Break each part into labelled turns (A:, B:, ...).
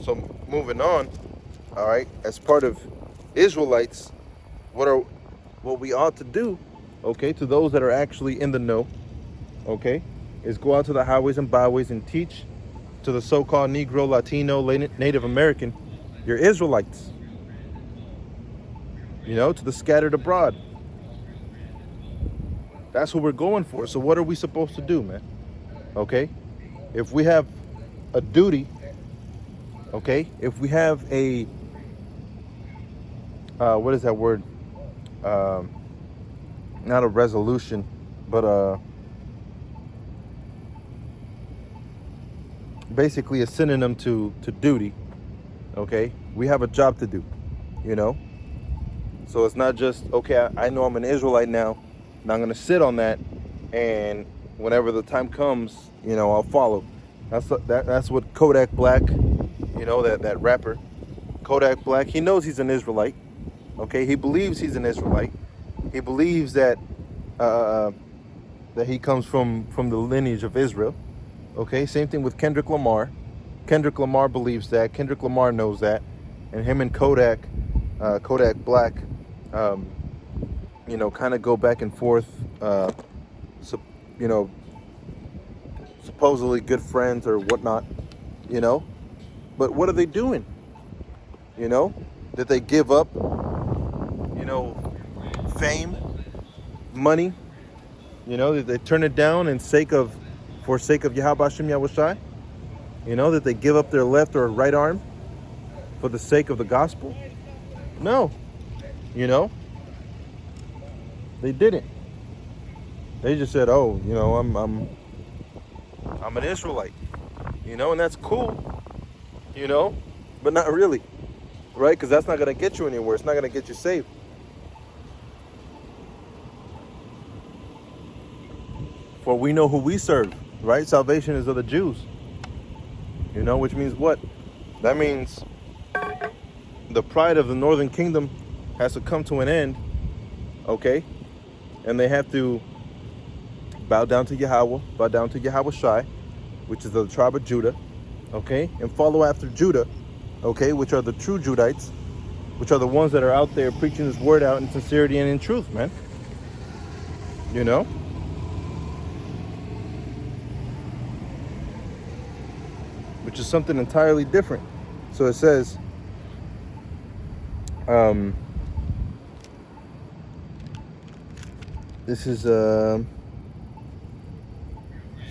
A: So moving on, all right, as part of Israelites, what we ought to do, okay, to those that are actually in the know, okay, is go out to the highways and byways and teach to the so-called Negro, Latino, Native American, you're Israelites, to the scattered abroad. That's what we're going for. So what are we supposed to do, man? Okay, if we have a duty, okay, if we have a what is that word? Um, Not a resolution, but basically a synonym to duty. Okay, we have a job to do. You know, so it's not just okay. I know I'm an Israelite now, and I'm gonna sit on that, and whenever the time comes, I'll follow. That's what Kodak Black, that rapper, Kodak Black. He knows he's an Israelite. Okay, he believes he's an Israelite. He believes uh, that he comes from the lineage of Israel. Okay, same thing with Kendrick Lamar. Kendrick Lamar believes that. Kendrick Lamar knows that, and him and Kodak Black, kind of go back and forth. So, you know, supposedly good friends or whatnot. You know, but what are they doing? Did they give up? Fame, money. Did they turn it down for sake of Yahawashi? Did they give up their left or right arm for the sake of the gospel? No. You know, they didn't. They just said, "Oh, I'm an Israelite," and that's cool, but not really, right? Because that's not gonna get you anywhere. It's not gonna get you saved. For we know who we serve, right? Salvation is of the Jews. Which means what? That means the pride of the northern kingdom has to come to an end, okay? And they have to bow down to Yahawah, bow down to Yahawashi, which is the tribe of Judah, okay? And follow after Judah, okay? Which are the true Judites, which are the ones that are out there preaching this word out in sincerity and in truth, man. Which is something entirely different. So it says, this is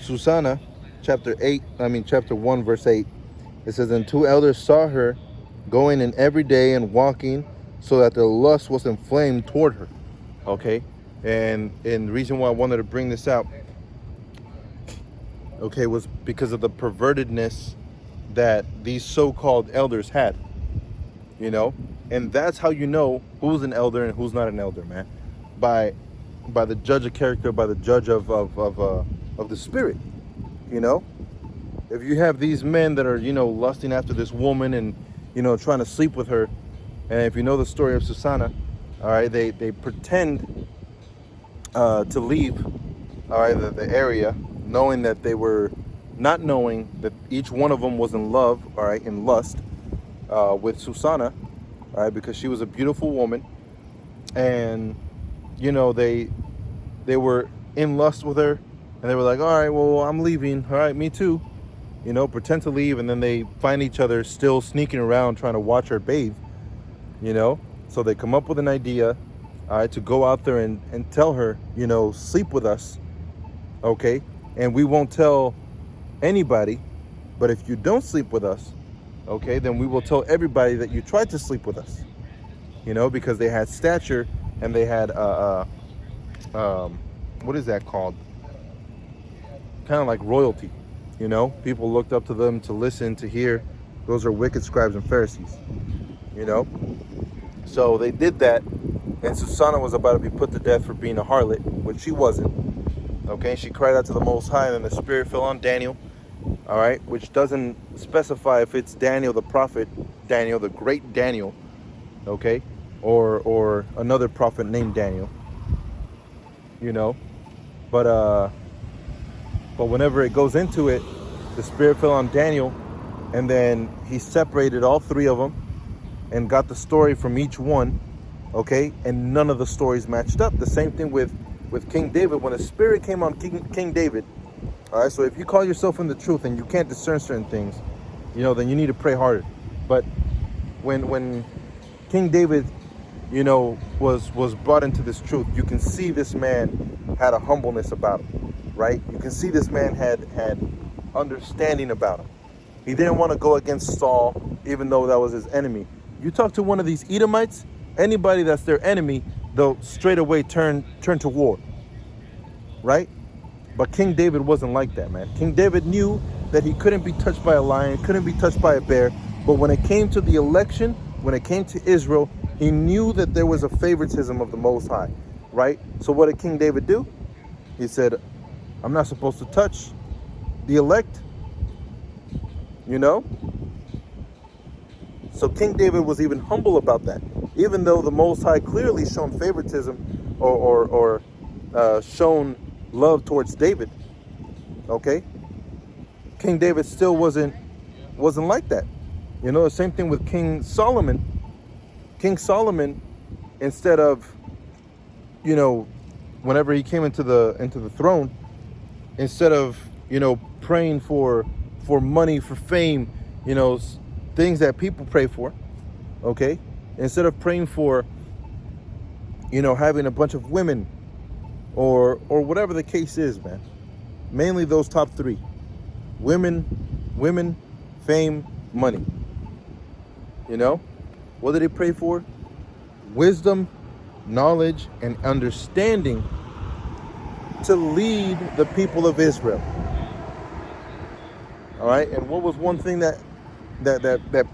A: Susanna, chapter 1, verse 8. It says, and 2 elders saw her going in every day and walking, so that their lust was inflamed toward her. Okay? And the reason why I wanted to bring this out, okay, was because of the pervertedness that these so-called elders had. And that's how you know who's an elder and who's not an elder, man. By the judge of character, by the judge of the spirit. If you have these men that are lusting after this woman and trying to sleep with her, and if you know the story of Susanna, all right, they pretend to leave, all right, the area, knowing that they were not knowing that each one of them was in love, all right, in lust with Susanna, all right, because she was a beautiful woman, and they were in lust with her, and they were like, all right, well, I'm leaving, all right, me too, pretend to leave, and then they find each other still sneaking around trying to watch her bathe, so they come up with an idea, all right, to go out there and tell her, sleep with us, okay, and we won't tell anybody, but if you don't sleep with us, okay, then we will tell everybody that you tried to sleep with us, because they had stature and they had what is that called? Kind of like royalty, people looked up to them to listen, to hear. Those are wicked scribes and Pharisees, so they did that, and Susanna was about to be put to death for being a harlot, which she wasn't. Okay, she cried out to the Most High, and then the Spirit fell on Daniel, all right, which doesn't specify if it's Daniel the prophet, Daniel, the great Daniel, okay, or another prophet named Daniel, but whenever it goes into it, the Spirit fell on Daniel, and then he separated all three of them and got the story from each one, okay? And none of the stories matched up. The same thing with King David. When a spirit came on King David, all right, so if you call yourself in the truth and you can't discern certain things, you know, then you need to pray harder. But when King David, you know, was brought into this truth, you can see this man had a humbleness about him, right? You can see this man had understanding about him. He didn't want to go against Saul, even though that was his enemy. You talk to one of these Edomites, anybody that's their enemy, they'll straight away turn to war, right? But King David wasn't like that, man. King David knew that he couldn't be touched by a lion, couldn't be touched by a bear. But when it came to the election, when it came to Israel, he knew that there was a favoritism of the Most High, right? So what did King David do? He said, I'm not supposed to touch the elect, you know? So King David was even humble about that. Even though the Most High clearly shown favoritism or shown love towards David, okay? King David still wasn't like that. You know, the same thing with King Solomon. King Solomon, instead of, you know, whenever he came into the throne, instead of, you know, praying for money, for fame, you know, things that people pray for, okay? Instead of praying for, you know, having a bunch of women or whatever the case is, man. Mainly those top three. Women, fame, money. You know? What did he pray for? Wisdom, knowledge, and understanding to lead the people of Israel. All right? And what was one thing that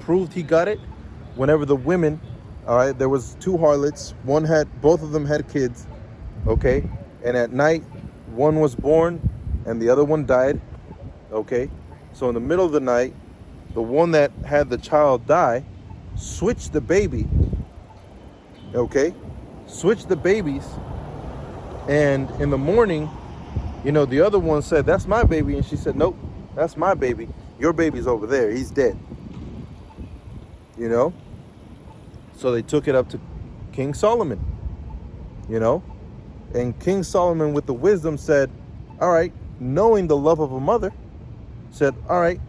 A: proved he got it? Whenever the women, all right, there was two harlots. Both of them had kids, okay? And at night, one was born and the other one died, okay? So in the middle of the night, the one that had the child die switched the baby, okay? Switched the babies. And in the morning, you know, the other one said, that's my baby. And she said, nope, that's my baby. Your baby's over there. He's dead. You know? So they took it up to King Solomon, you know? And King Solomon, with the wisdom, said, all right, knowing the love of a mother, said, all right,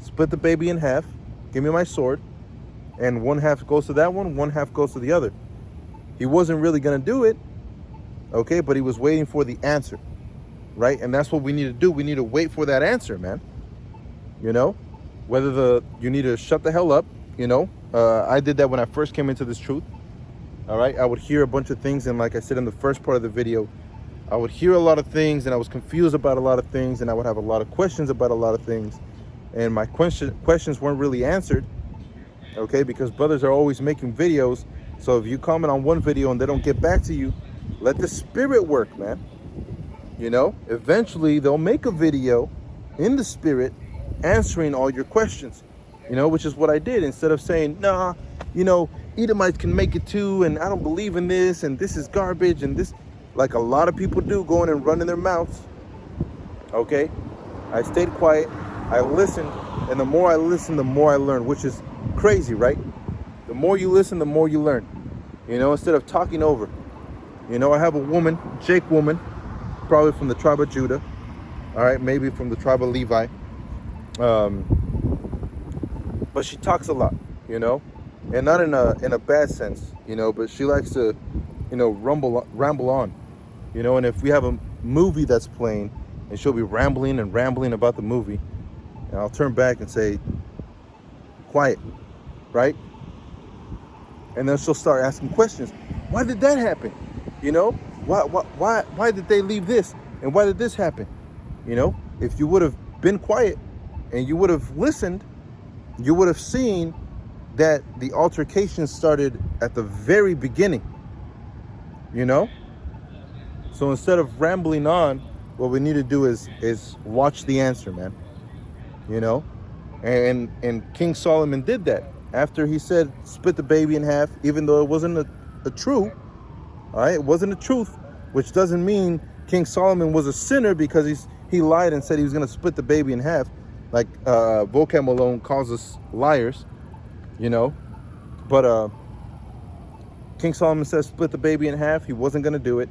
A: split the baby in half, give me my sword, and one half goes to that one half goes to the other. He wasn't really going to do it, okay, but he was waiting for the answer, right? And that's what we need to do. We need to wait for that answer, man. You know, whether you need to shut the hell up, you know. I did that when I first came into this truth. All right, I would hear a bunch of things, and like I said in the first part of the video, I would hear a lot of things, and I was confused about a lot of things, and I would have a lot of questions about a lot of things, and my questions weren't really answered, okay, because brothers are always making videos. So if you comment on one video and they don't get back to you, let the spirit work, man. You know, eventually they'll make a video in the spirit answering all your questions, you know, which is what I did. Instead of saying, nah, you know, Edomites can make it too, and I don't believe in this, and this is garbage, and this, like a lot of people do, going and running their mouths. Okay, I stayed quiet, I listened, and the more I listened, the more I learned, which is crazy, right? The more you listen, the more you learn, you know, instead of talking over. You know, I have a woman, Jake woman, probably from the tribe of Judah, all right, maybe from the tribe of Levi, but she talks a lot, you know, and not in a bad sense, you know, but she likes to, you know, ramble on, you know. And if we have a movie that's playing, and she'll be rambling about the movie, and I'll turn back and say, quiet, right? And then she'll start asking questions. Why did that happen? You know, why did they leave this, and why did this happen? You know, if you would have been quiet and you would have listened, you would have seen that the altercation started at the very beginning, you know? So instead of rambling on, what we need to do is watch the answer, man. You know? And King Solomon did that. After he said, split the baby in half, even though it wasn't a truth, all right? It wasn't a truth, which doesn't mean King Solomon was a sinner because he lied and said he was going to split the baby in half. like Vocab Malone calls us liars, you know. But King Solomon says split the baby in half. He wasn't going to do it,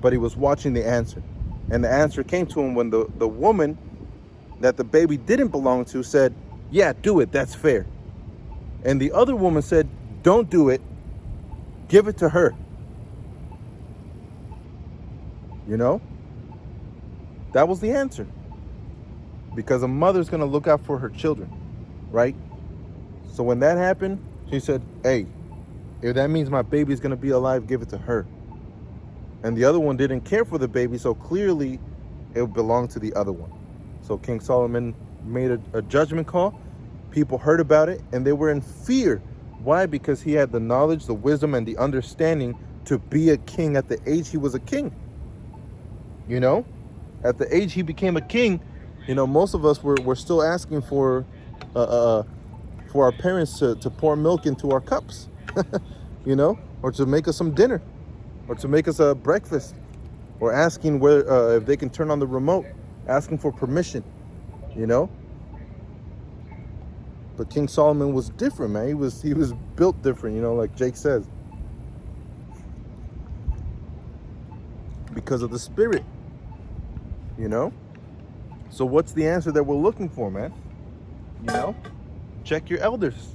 A: but he was watching the answer. And the answer came to him when the woman that the baby didn't belong to said, yeah, do it, that's fair. And the other woman said, don't do it, give it to her. You know? That was the answer. Because a mother's going to look out for her children, right? So when that happened, she said, hey, if that means my baby's going to be alive, give it to her. And the other one didn't care for the baby, so clearly it belonged to the other one. So King Solomon made a judgment call. People heard about it, and they were in fear. Why? Because he had the knowledge, the wisdom, and the understanding to be a king at the age he was a king. You know? At the age he became a king, you know, most of us were still asking for our parents to pour milk into our cups, you know, or to make us some dinner, or to make us a breakfast, or asking where if they can turn on the remote, asking for permission, you know. But King Solomon was different, man. He was built different, you know, like Jake says, because of the spirit, you know. So what's the answer that we're looking for, man? You know, check your elders.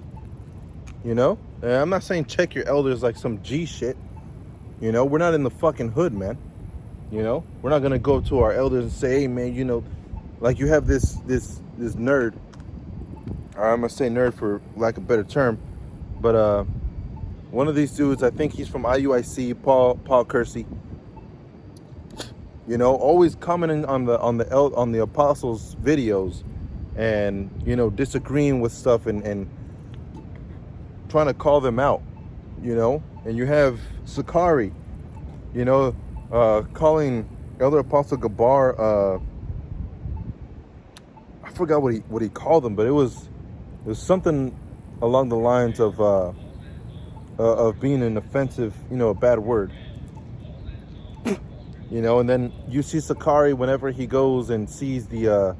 A: You know, and I'm not saying check your elders like some G shit. You know, we're not in the fucking hood, man. You know, we're not gonna go to our elders and say, hey, man, you know, like you have this nerd. I'm gonna say nerd for lack of a better term, but one of these dudes, I think he's from IUIC, Paul Kersey. You know, always commenting on the apostles' videos, and you know, disagreeing with stuff and trying to call them out. You know, and you have Sakari, you know, calling Elder Apostle Gabar. I forgot what he called them, but it was something along the lines of being an offensive, you know, a bad word. You know, and then you see Sakari whenever he goes and sees the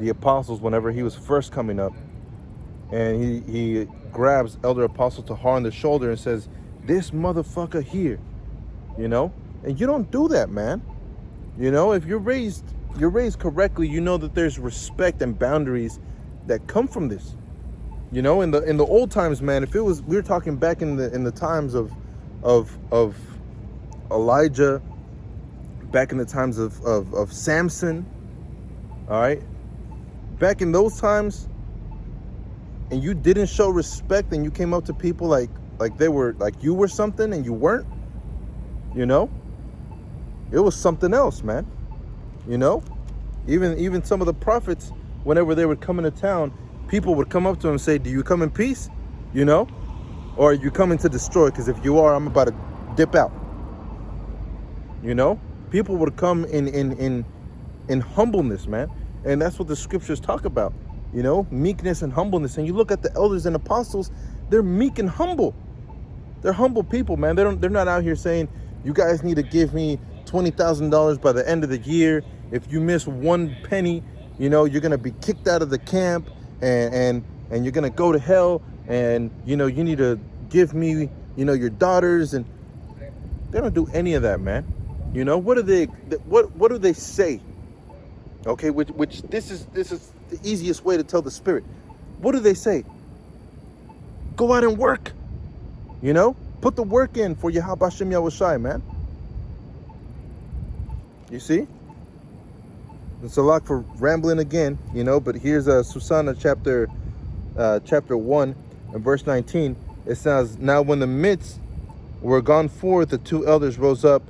A: apostles whenever he was first coming up, and he grabs Elder Apostle Tahar on the shoulder and says, "This motherfucker here," you know, and you don't do that, man. You know, if you're raised correctly, you know that there's respect and boundaries that come from this. You know, in the old times, man, if it was, we were talking back in the times of Elijah, back in the times of Samson, all right, back in those times, and you didn't show respect, and you came up to people like they were, like you were something and you weren't, you know, it was something else, man. You know, even some of the prophets, whenever they would come into town, people would come up to them and say, do you come in peace, you know, or are you coming to destroy? Because if you are, I'm about to dip out. You know, people would come in humbleness, man. And that's what the scriptures talk about, you know, meekness and humbleness. And you look at the elders and apostles, they're meek and humble. They're humble people, man. They're not out here saying, you guys need to give me $20,000 by the end of the year. If you miss one penny, you know, you're going to be kicked out of the camp, and you're going to go to hell, and, you know, you need to give me, you know, your daughters. And they don't do any of that, man. You know, what do they say? Okay, which this is the easiest way to tell the spirit. What do they say? Go out and work. You know, put the work in for Yahawashi, man. You see? It's a lot for rambling again, you know, but here's Susanna chapter 1 and verse 19. It says, now when the midst were gone forth, the two elders rose up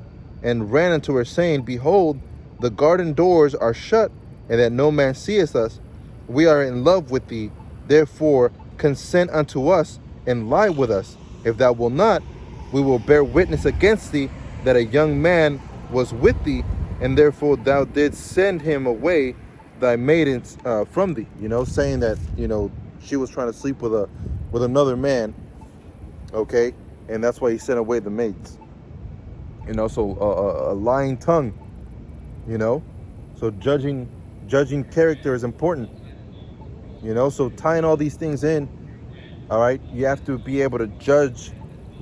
A: and ran unto her, saying, behold, the garden doors are shut, and that no man seeth us. We are in love with thee. Therefore consent unto us, and lie with us. If thou wilt not, we will bear witness against thee that a young man was with thee, and therefore thou didst send him away, thy maidens from thee. You know, saying that, you know, she was trying to sleep with another man. Okay, and that's why he sent away the maids. You know, so a lying tongue. You know, so judging character is important. You know, so tying all these things in, all right, you have to be able to judge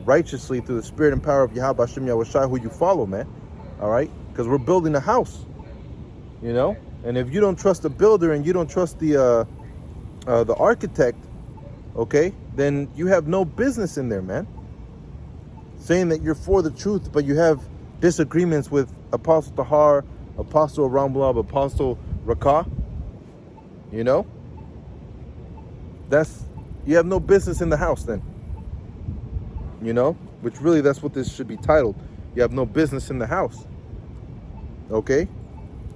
A: righteously through the spirit and power of Yahawashi, who you follow, man. All right, because we're building a house, you know, and if you don't trust the builder and you don't trust the architect, okay, then you have no business in there, man. Saying that you're for the truth, but you have disagreements with Apostle Tahar, Apostle Ramblab, Apostle Rakah, you know, you have no business in the house then, you know, which really that's what this should be titled. You have no business in the house. Okay,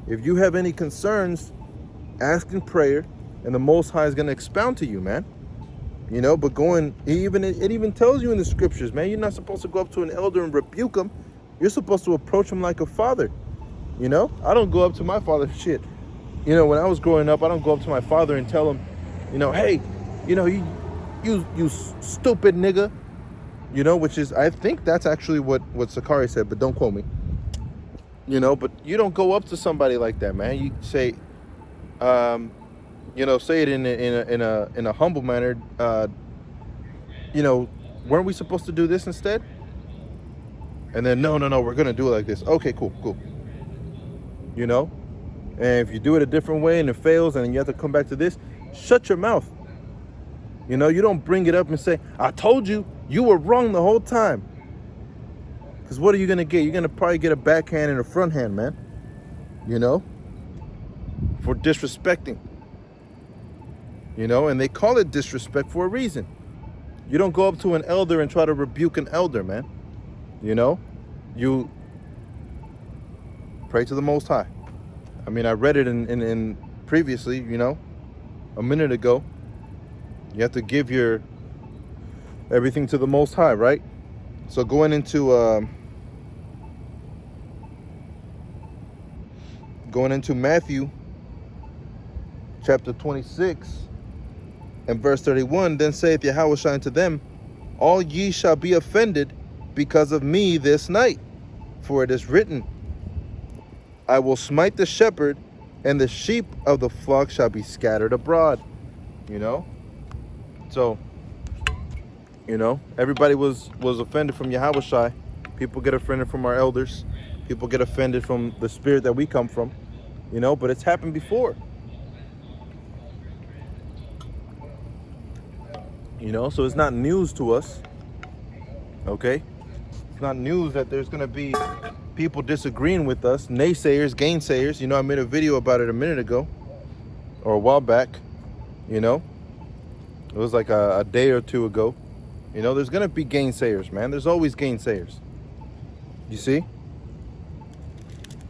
A: if you have any concerns, ask in prayer, and the Most High is going to expound to you, man. You know, but it even tells you in the scriptures, man, you're not supposed to go up to an elder and rebuke him. You're supposed to approach him like a father. You know, I don't go up to my father, shit. You know, when I was growing up, I don't go up to my father and tell him, you know, hey, you know, you stupid nigga. You know, which is, I think that's actually what Sakari said, but don't quote me. You know, but you don't go up to somebody like that, man. You say, you know, say it in a humble manner. You know, weren't we supposed to do this instead? And then no, we're gonna do it like this. Okay, cool. You know, and if you do it a different way and it fails, and you have to come back to this, shut your mouth. You know, you don't bring it up and say, I told you, you were wrong the whole time. Because what are you going to get? You're going to probably get a backhand and a front hand, man. You know? For disrespecting. You know? And they call it disrespect for a reason. You don't go up to an elder and try to rebuke an elder, man. You know? You pray to the Most High. I mean, I read it in previously, you know, a minute ago. You have to give your everything to the Most High, right? So going into Matthew chapter 26 and verse 31, then saith Yahawashi unto them, all ye shall be offended because of me this night, for it is written, I will smite the shepherd, and the sheep of the flock shall be scattered abroad. You know? So, you know, everybody was offended from Yahawashi. People get offended from our elders. People get offended from the spirit that we come from. You know, but it's happened before. You know, so it's not news to us. Okay? It's not news that there's going to be people disagreeing with us. Naysayers, gainsayers. You know, I made a video about it a minute ago. Or a while back. You know? It was like a day or two ago. You know, there's going to be gainsayers, man. There's always gainsayers. You see?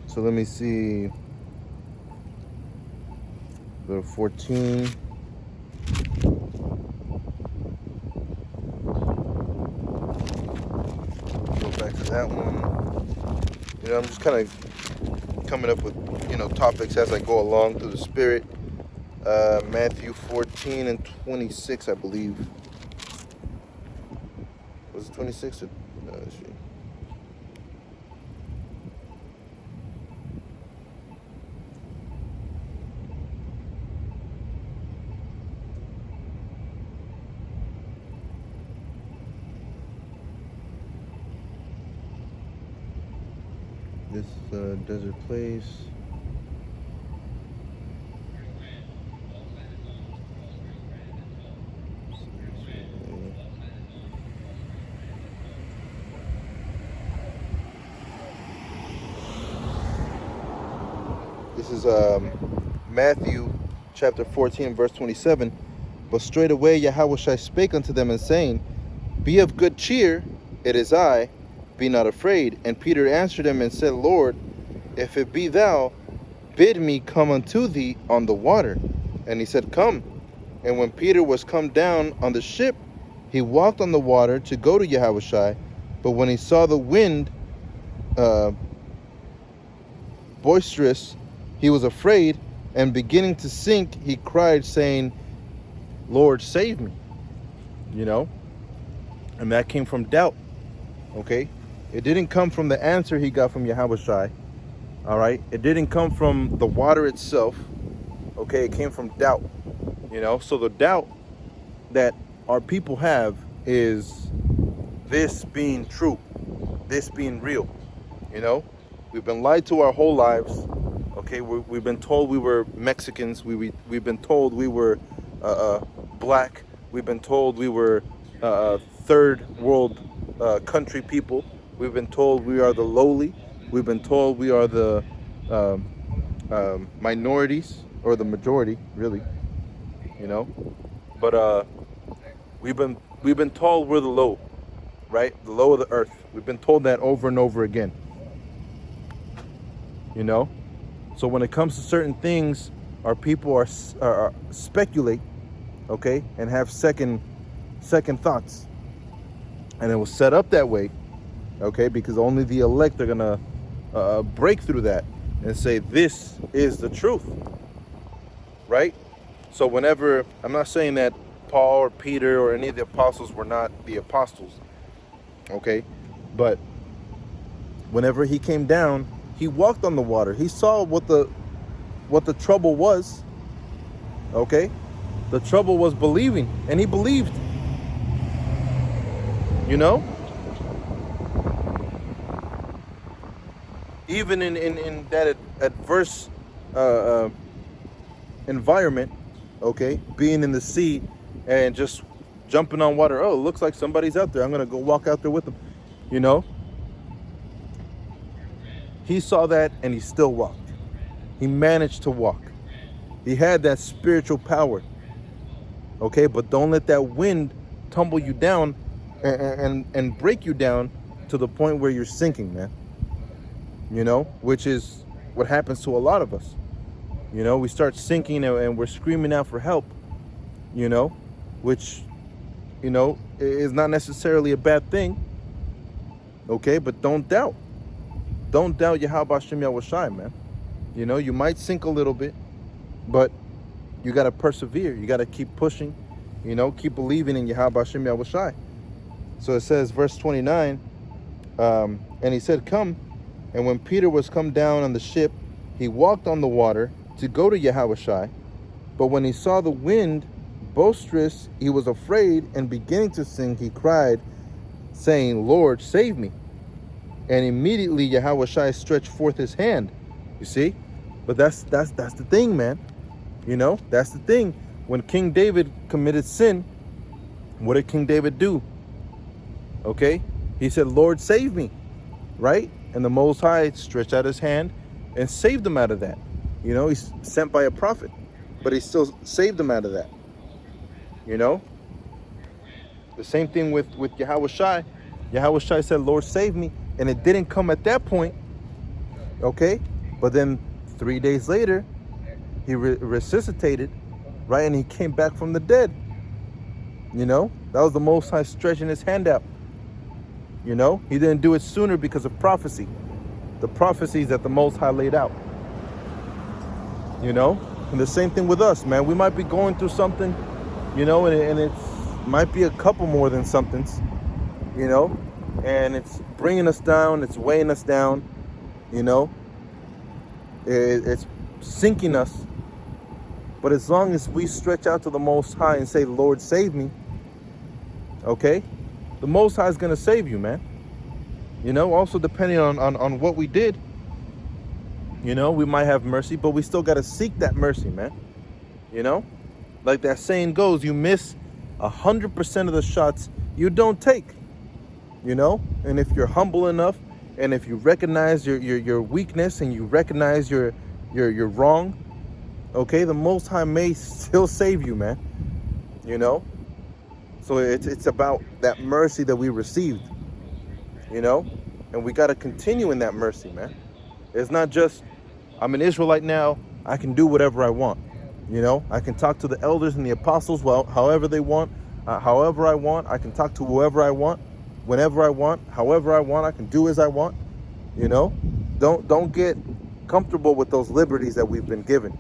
A: So let me see. Go to 14. Go back to that one. You know, I'm just kind of coming up with, you know, topics as I go along through the spirit. Matthew 14 and 26, I believe. Was it 26 or no, let's see. This desert place. This is Matthew chapter 14, verse 27. But straightway Yahawashi spake unto them, and saying, be of good cheer, it is I, be not afraid. And Peter answered him and said, Lord, if it be thou, bid me come unto thee on the water. And he said, come. And when Peter was come down on the ship, he walked on the water to go to Yahawashi. But when he saw the wind boisterous, he was afraid, and beginning to sink, he cried, saying, Lord, save me. You know? And that came from doubt. Okay? It didn't come from the answer he got from Yahawashi. All right? It didn't come from the water itself. Okay? It came from doubt. So the doubt that our people have is this being true, this being real. We've been lied to our whole lives. Okay, we've been told we were Mexicans. We've been told we were black. We've been told we were third world country people. We've been told we are the lowly. We've been told we are the minorities, or the majority, really. But we've been told we're the low, right? The low of the earth. We've been told that over and over again. So when it comes to certain things, our people are speculate, okay, and have second thoughts, and it was set up that way, okay, because only the elect are gonna break through that and say this is the truth, right? So whenever, I'm not saying that Paul or Peter or any of the apostles were not the apostles, okay, but whenever he came down, he walked on the water. He saw what the trouble was. Okay? The trouble was believing, and he believed. Even in that adverse environment, okay, being in the sea and just jumping on water. Oh, it looks like somebody's out there. I'm gonna go walk out there with them. He saw that and he still walked. He managed to walk. He had that spiritual power. Okay, but don't let that wind tumble you down and break you down to the point where you're sinking, man. Which is what happens to a lot of us. We start sinking and we're screaming out for help, which, is not necessarily a bad thing. Okay, but don't doubt. Don't doubt Yahawashi, man. You might sink a little bit, but you got to persevere. You got to keep pushing, keep believing in Yahawashi. So it says, verse 29, and he said, come. And when Peter was come down on the ship, he walked on the water to go to Yahawashi. But when he saw the wind boisterous, he was afraid, and beginning to sink, he cried, saying, Lord, save me. And immediately Yahawashi stretched forth his hand. You see? But that's the thing, man. That's the thing. When King David committed sin, what did King David do? Okay? He said, Lord, save me. Right? And the Most High stretched out his hand and saved him out of that. He's sent by a prophet, but he still saved him out of that. The same thing with Yahawashi. Yahawashi said, Lord, save me. And it didn't come at that point, okay? But then 3 days later, he resuscitated, right? And he came back from the dead. That was the Most High stretching his hand out. He didn't do it sooner because of prophecy. The prophecies that the Most High laid out. And the same thing with us, man. We might be going through something, and it might be a couple more than somethings, and it's bringing us down, it's weighing us down, it's sinking us. But as long as we stretch out to the Most High and say, Lord, save me, okay, the Most High is going to save you, man. Also depending on what we did, we might have mercy, but we still got to seek that mercy, man. Like that saying goes, you miss 100% of the shots you don't take. And if you're humble enough, and if you recognize your weakness, and you recognize you're wrong, okay, the Most High may still save you, man. So it's about that mercy that we received, and we got to continue in that mercy, man. It's not just, I'm an Israelite now, I can do whatever I want. I can talk to the elders and the apostles, however they want, however I want. I can talk to whoever I want, whenever I want, however I want. I can do as I want. Don't get comfortable with those liberties that we've been given.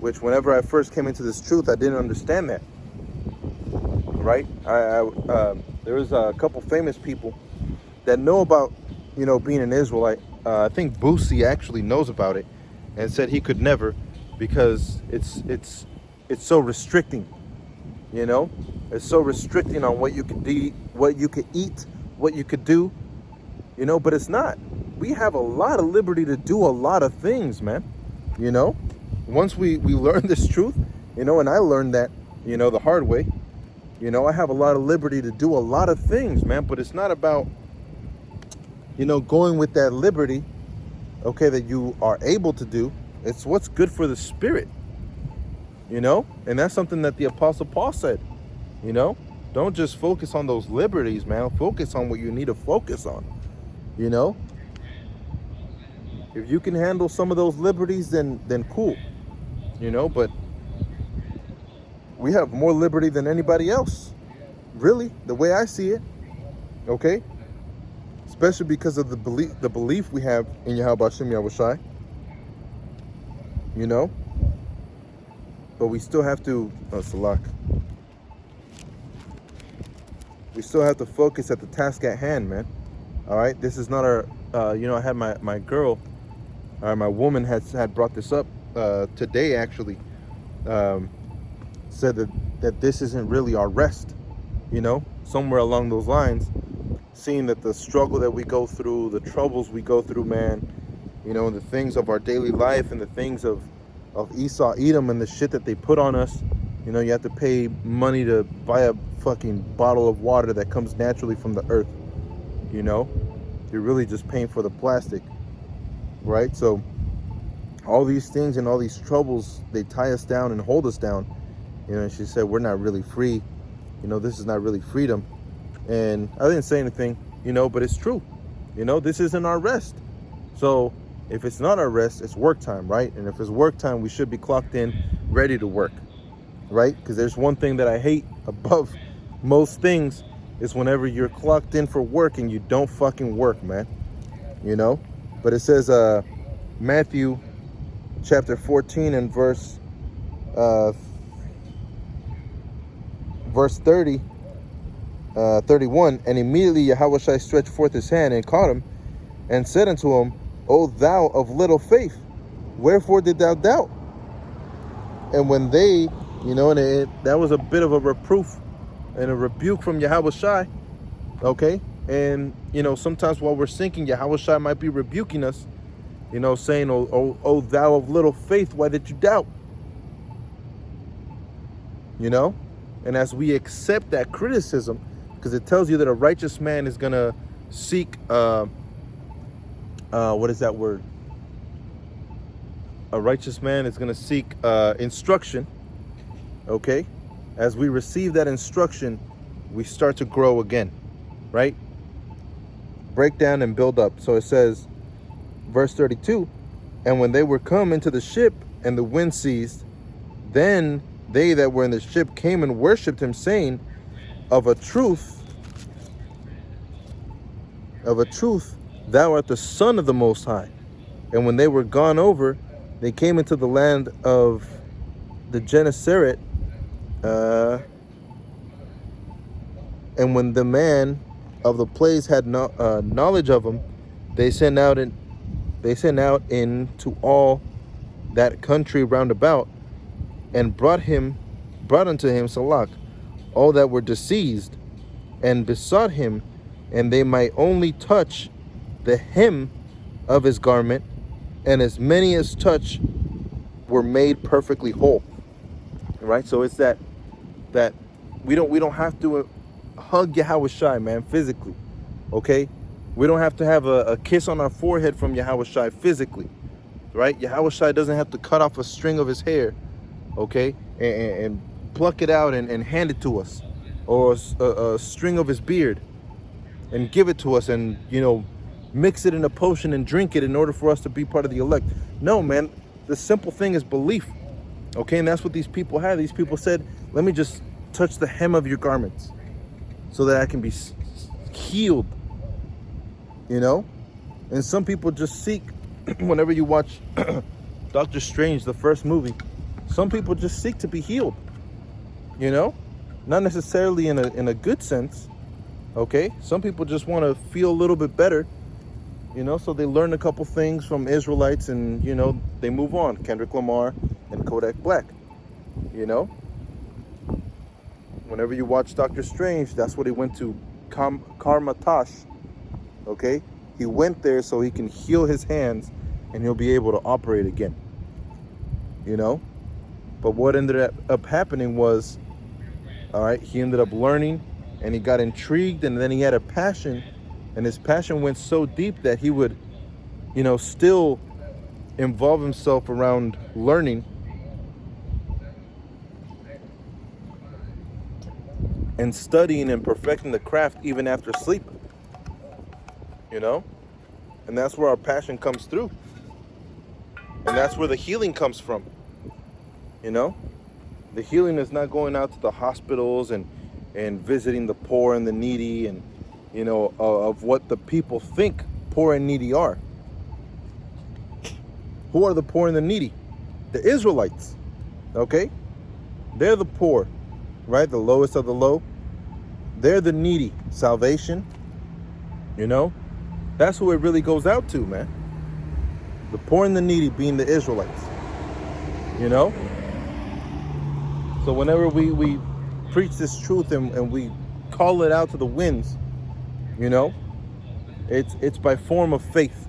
A: Which whenever I first came into this truth, I didn't understand that. Right? There was a couple famous people that know about, being an Israelite. I think Boosie actually knows about it and said he could never, because it's it's so restricting, you know? It's so restricting on what you could eat, what you could do, you know, but it's not. We have a lot of liberty to do a lot of things, man. You know, once we learn this truth, you know, and I learned that, you know, the hard way, you know, I have a lot of liberty to do a lot of things, man, but it's not about, you know, going with that liberty, okay, that you are able to do. It's what's good for the spirit, you know, and that's something that the Apostle Paul said, you know, don't just focus on those liberties, man. Focus on what you need to focus on, you know. If you can handle some of those liberties, then cool, you know, but we have more liberty than anybody else, really, the way I see it, okay? Especially because of the belief we have in Yahawashi, you know, but we still have to, Salak, we still have to focus at the task at hand, man, all right? This is not our, you know, I had my girl, my woman had brought this up today, actually. Said that this isn't really our rest, you know, somewhere along those lines, seeing that the struggle that we go through, the troubles we go through, man, you know, the things of our daily life and the things of Esau, Edom, and the shit that they put on us. You know, you have to pay money to buy a fucking bottle of water that comes naturally from the earth, you know. You're really just paying for the plastic. Right? So all these things and all these troubles, they tie us down and hold us down. You know, and she said, we're not really free. You know, this is not really freedom. And I didn't say anything, you know, but it's true. You know, this isn't our rest. So if it's not our rest, it's work time, right? And if it's work time, we should be clocked in, ready to work, right? Because there's one thing that I hate above most things is whenever you're clocked in for work and you don't fucking work, man. You know? But it says, Matthew chapter 14 and verse 30, 31, and immediately Yahawashi stretched forth his hand and caught him and said unto him, O thou of little faith, wherefore did thou doubt? And when they, you know, and that was a bit of a reproof and a rebuke from Yahawashi, okay? And, you know, sometimes while we're sinking, Yahawashi might be rebuking us, you know, saying, oh, thou of little faith, why did you doubt? You know? And as we accept that criticism, because it tells you that a righteous man is going to seek, what is that word? A righteous man is going to seek instruction, okay? As we receive that instruction, we start to grow again, right? Break down and build up. So it says, verse 32, and when they were come into the ship and the wind ceased, then they that were in the ship came and worshipped him, saying, of a truth, thou art the Son of the Most High. And when they were gone over, they came into the land of the Gennesaret, and when the man of the place had knowledge of him, they sent out into all that country round about, and brought unto him Salak all that were diseased, and besought him, and they might only touch the hem of his garment, and as many as touch were made perfectly whole. Right? So it's that we don't have to hug Yahawashi, man, physically. Okay? We don't have to have a kiss on our forehead from Yahawashi physically. Right? Yahawashi doesn't have to cut off a string of his hair, okay, and pluck it out and hand it to us, or a string of his beard and give it to us, and, you know, mix it in a potion and drink it in order for us to be part of the elect. No, man, the simple thing is belief, okay? And that's what these people had. These people said, let me just touch the hem of your garments so that I can be healed, you know? And some people just seek, whenever you watch Doctor Strange, the first movie, some people just seek to be healed, you know? Not necessarily in a good sense, okay? Some people just want to feel a little bit better, you know? So they learn a couple things from Israelites and, you know, they move on. Kendrick Lamar and Kodak Black, You know, whenever you watch Doctor Strange, that's what he went to, Karmatash. Okay, he went there so he can heal his hands, and he'll be able to operate again. You know, but what ended up happening was, all right, he ended up learning, and he got intrigued, and then he had a passion, and his passion went so deep that he would, still involve himself around learning and studying and perfecting the craft even after sleep. And that's where our passion comes through, and that's where the healing comes from. The healing is not going out to the hospitals and visiting the poor and the needy, and of what the people think poor and needy are. Who are the poor and the needy? The Israelites. Okay, they're the poor, right? The lowest of the low. They're the needy. Salvation. That's who it really goes out to, man. The poor and the needy being the Israelites. So whenever we preach this truth and we call it out to the winds, it's by form of faith.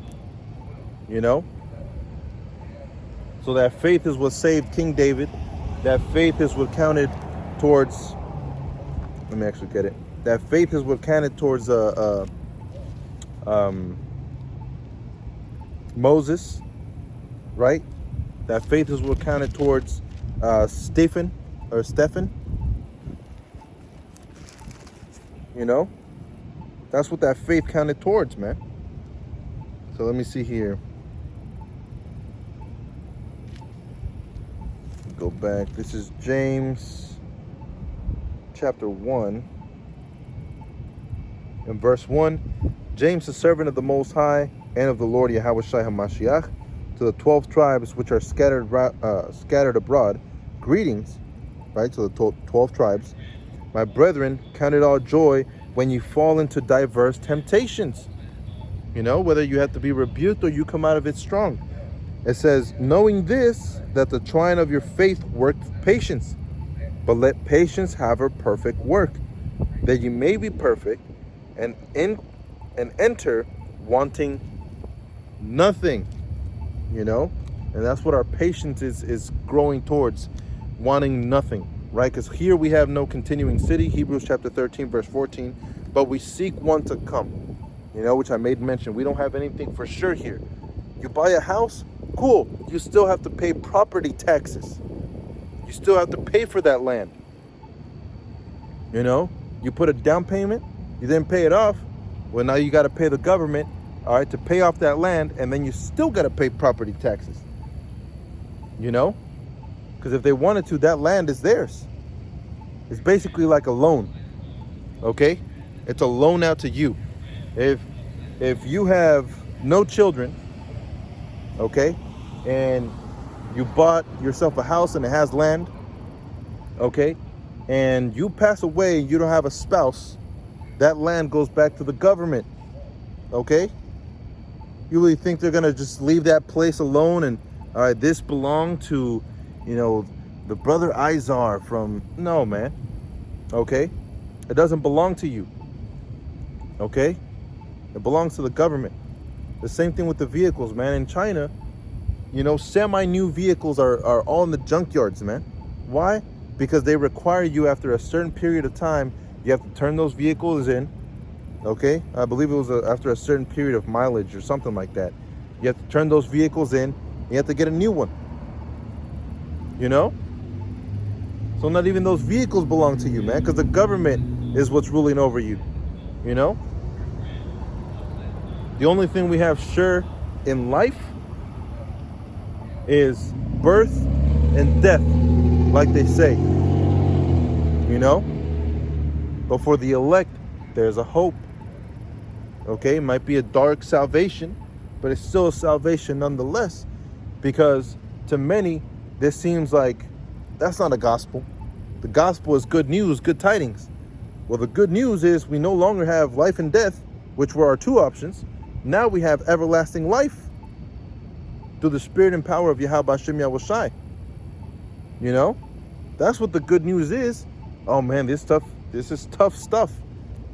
A: So that faith is what saved King David. That faith is what counted towards, let me actually get it. That faith is what counted towards Moses, right? That faith is what counted towards Stephen. That's what that faith counted towards, man. So let me see here. Go back. This is James chapter 1 and verse 1. James, the servant of the Most High and of the Lord Yahawashi HaMashiach, to the 12 tribes which are scattered abroad, greetings, right? To the 12 tribes. My brethren, count it all joy when you fall into diverse temptations. Whether you have to be rebuked or you come out of it strong. It says, knowing this, that the trying of your faith worketh patience. But let patience have her perfect work, that you may be perfect and enter wanting nothing. And that's what our patience is growing towards, wanting nothing, right? Because here we have no continuing city, Hebrews chapter 13, verse 14, but we seek one to come, which I made mention. We don't have anything for sure here. You buy a house, cool. You still have to pay property taxes. You still have to pay for that land. You put a down payment, you then pay it off. Well, now you got to pay the government, all right, to pay off that land, and then you still got to pay property taxes. Because if they wanted to, that land is theirs. It's basically like a loan. Okay? It's a loan out to you. If you have no children, okay, and you bought yourself a house and it has land, okay, and you pass away and you don't have a spouse, that land goes back to the government. Okay? You really think they're gonna just leave that place alone and, all right, this belonged to, the brother Izar from, no, man. Okay? It doesn't belong to you. Okay? It belongs to the government. The same thing with the vehicles, man. In China, semi-new vehicles are all in the junkyards, man. Why? Because they require you, after a certain period of time, you have to turn those vehicles in. Okay? I believe it was after a certain period of mileage or something like that. You have to turn those vehicles in. You have to get a new one. So not even those vehicles belong to you, man, because the government is what's ruling over you. The only thing we have sure in life is birth and death, like they say. But for the elect, there's a hope. Okay, it might be a dark salvation, but it's still a salvation nonetheless, because to many, this seems like that's not a gospel. The gospel is good news, good tidings. Well, the good news is we no longer have life and death, which were our two options. Now we have everlasting life through the spirit and power of Yahawashi. That's what the good news is. Oh man, this is tough stuff.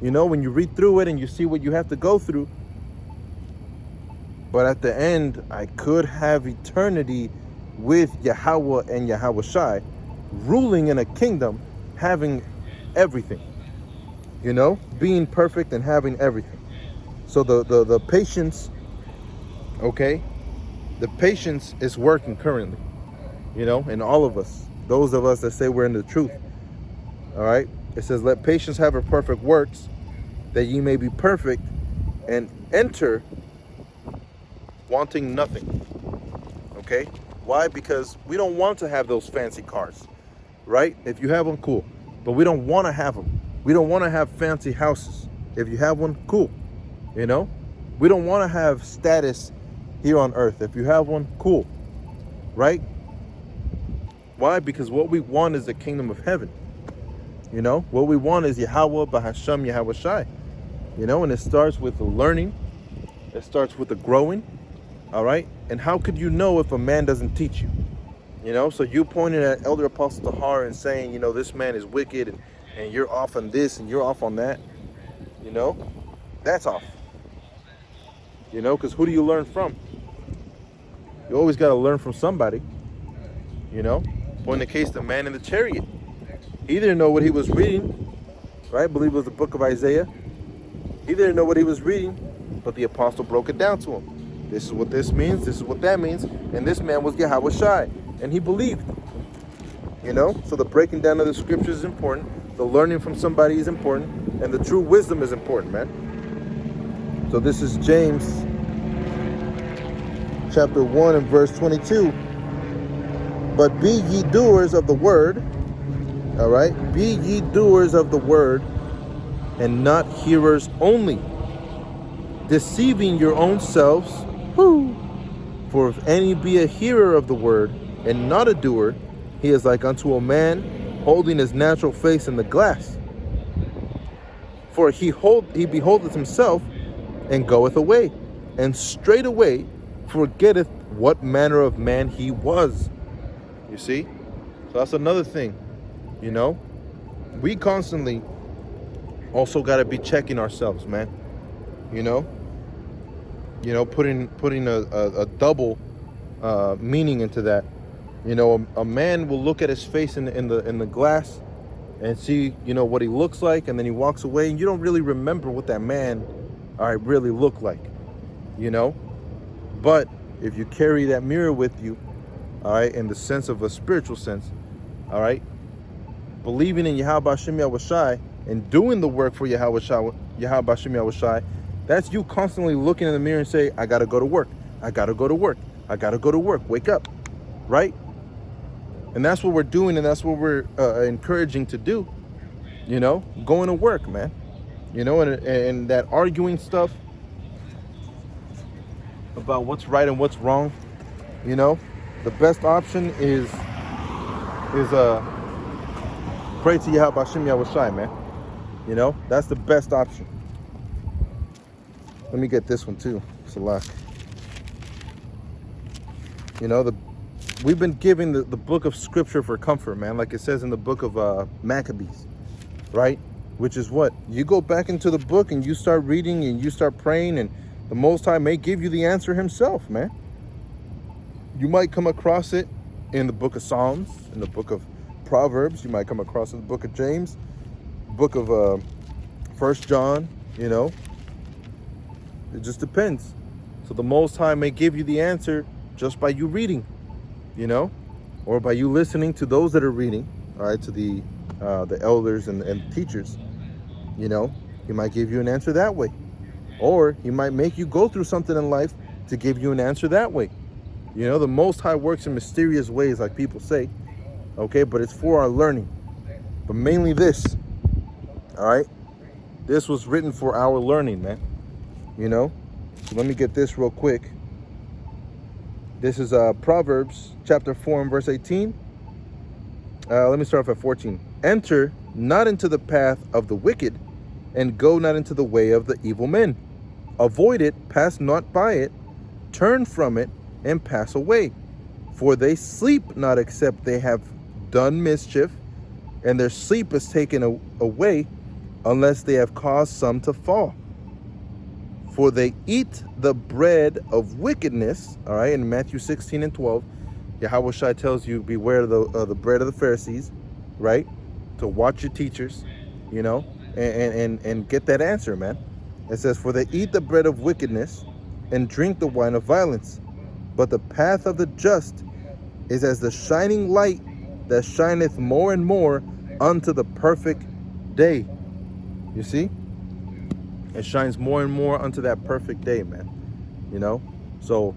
A: You know, when you read through it and you see what you have to go through. But at the end, I could have eternity with Yahawah and Yahawashi, ruling in a kingdom, having everything. You know, being perfect and having everything. So the patience, okay, the patience is working currently, you know, in all of us. Those of us that say we're in the truth. All right. It says, let patience have her perfect works, that ye may be perfect and enter wanting nothing. Okay. Why? Because we don't want to have those fancy cars, right? If you have one, cool. But we don't want to have them. We don't want to have fancy houses. If you have one, cool. You know, we don't want to have status here on earth. If you have one, cool. Right? Why? Because what we want is the kingdom of heaven. You know, what we want is Yahawah, Bahasham, Yahawashi. You know, and it starts with the learning. It starts with the growing. All right. And how could you know if a man doesn't teach you? You know, so you pointed at Elder Apostle Tahar and saying, you know, this man is wicked and you're off on this and you're off on that. You know, that's off. You know, because who do you learn from? You always got to learn from somebody. You know, for in the case, the man in the chariot, he didn't know what he was reading, right? I believe it was the book of Isaiah. He didn't know what he was reading, but the apostle broke it down to him. This is what this means. This is what that means. And this man was Yahawashi, and he believed. You know, so the breaking down of the scriptures is important. The learning from somebody is important, and the true wisdom is important, man. So this is James chapter 1 and verse 22. But be ye doers of the word, all right? Be ye doers of the word, and not hearers only, deceiving your own selves. Whoo! For if any be a hearer of the word, and not a doer, he is like unto a man holding his natural face in the glass. For he beholdeth himself, and goeth away, and straightway forgetteth what manner of man he was. You see? So that's another thing. You know? We constantly also got to be checking ourselves, man. You know? You know, putting a double meaning into that. You know, a man will look at his face in the glass and see, you know, what he looks like, and then he walks away, and you don't really remember what that man, all right, really looked like. You know? But if you carry that mirror with you, all right, in the sense of a spiritual sense, all right, believing in Yahweh Shem Yahawashi and doing the work for Yahweh Shem Yahawashi, that's you constantly looking in the mirror and say, I got to go to work. I got to go to work. I got to go to work. Wake up, right? And that's what we're doing, and that's what we're encouraging to do, you know, going to work, man. You know, and that arguing stuff about what's right and what's wrong, you know, the best option is pray to Yahweh Shem Yahawashi, man. You know, that's the best option. Let me get this one too. Salah. You know, we've been giving the book of scripture for comfort, man, like it says in the book of Maccabees, right? Which is what? You go back into the book and you start reading and you start praying, and the Most High may give you the answer himself, man. You might come across it in the book of Psalms, in the book of Proverbs. You might come across it in the book of James, book of 1 John, you know. It just depends. So the Most High may give you the answer just by you reading, you know, or by you listening to those that are reading, all right, to the elders and teachers, you know. He might give you an answer that way. Or he might make you go through something in life to give you an answer that way. You know, the Most High works in mysterious ways, like people say, okay, but it's for our learning. But mainly this, all right? This was written for our learning, man, you know? So let me get this real quick. This is Proverbs chapter 4 and verse 18. Let me start off at 14. Enter not into the path of the wicked, and go not into the way of the evil men. Avoid it, pass not by it, turn from it, and pass away. For they sleep not except they have done mischief, and their sleep is taken away unless they have caused some to fall. For they eat the bread of wickedness. All right, in Matthew 16 and 12, Yahawashi tells you, beware of the bread of the Pharisees, right? To watch your teachers, you know, and get that answer, man. It says, for they eat the bread of wickedness and drink the wine of violence. But the path of the just is as the shining light that shineth more and more unto the perfect day. You see? It shines more and more unto that perfect day, man. You know? So,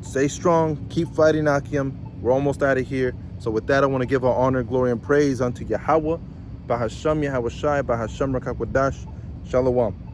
A: stay strong. Keep fighting, Akim. We're almost out of here. So with that, I want to give our honor, glory, and praise unto Yahawah, Bahasham Yahawashi, Bahasham Rakakwadash. Shalom.